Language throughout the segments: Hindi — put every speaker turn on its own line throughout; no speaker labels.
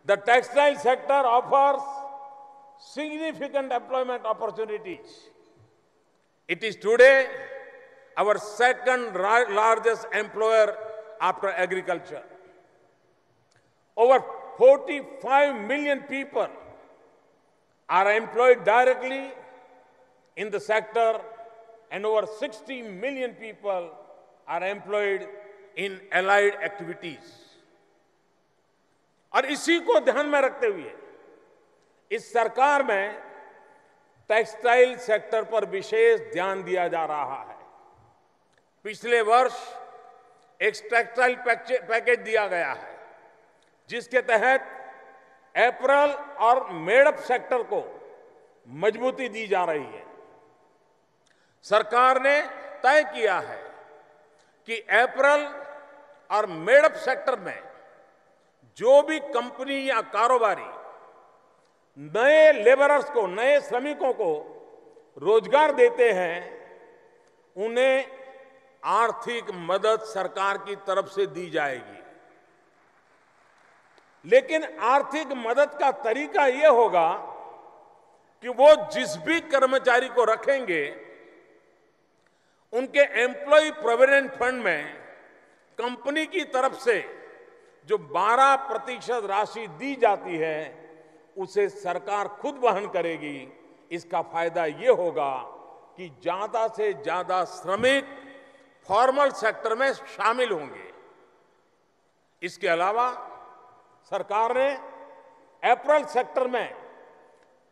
The textile sector offers significant employment opportunities. It is today our second largest employer after agriculture. Over 45 million people are employed directly in the sector and over 60 million people are employed in allied activities. और इसी को ध्यान में रखते हुए इस सरकार में टेक्सटाइल सेक्टर पर विशेष ध्यान दिया जा रहा है। पिछले वर्ष एक टेक्सटाइल पैकेज दिया गया है जिसके तहत अपैरल और मेडअप सेक्टर को मजबूती दी जा रही है। सरकार ने तय किया है कि अपैरल और मेडअप सेक्टर में जो भी कंपनी या कारोबारी नए लेबरर्स को, नए श्रमिकों को रोजगार देते हैं, उन्हें आर्थिक मदद सरकार की तरफ से दी जाएगी। लेकिन आर्थिक मदद का तरीका यह होगा कि वो जिस भी कर्मचारी को रखेंगे उनके एम्प्लॉय प्रोविडेंट फंड में कंपनी की तरफ से जो 12% राशि दी जाती है उसे सरकार खुद वहन करेगी। इसका फायदा ये होगा कि ज्यादा से ज्यादा श्रमिक फॉर्मल सेक्टर में शामिल होंगे। इसके अलावा सरकार ने अपैरल सेक्टर में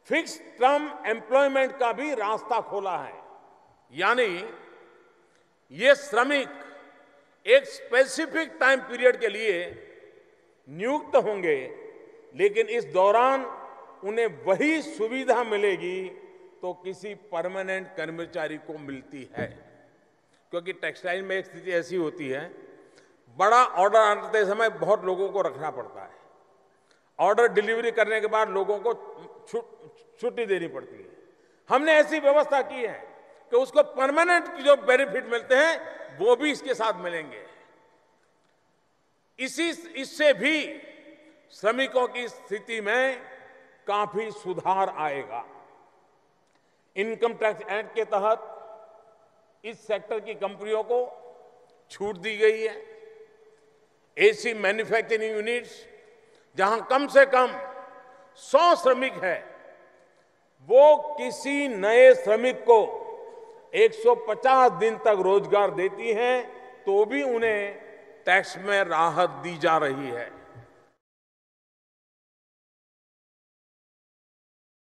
फिक्स टर्म एम्प्लॉयमेंट का भी रास्ता खोला है, यानी ये श्रमिक एक स्पेसिफिक टाइम पीरियड के लिए नियुक्त होंगे, लेकिन इस दौरान उन्हें वही सुविधा मिलेगी तो किसी परमानेंट कर्मचारी को मिलती है। क्योंकि टेक्सटाइल में एक स्थिति ऐसी होती है, बड़ा ऑर्डर आते समय बहुत लोगों को रखना पड़ता है। ऑर्डर डिलीवरी करने के बाद लोगों को छुट्टी देनी पड़ती है। हमने ऐसी व्यवस्था की है कि उसको परमानेंट जो बेनिफिट मिलते हैं वो भी इसके साथ मिलेंगे। इससे भी श्रमिकों की स्थिति में काफी सुधार आएगा। इनकम टैक्स एक्ट के तहत इस सेक्टर की कंपनियों को छूट दी गई है। ऐसी मैन्युफैक्चरिंग यूनिट्स जहां कम से कम 100 श्रमिक है, वो किसी नए श्रमिक को 150 दिन तक रोजगार देती हैं, तो भी उन्हें टैक्स में राहत दी जा रही है।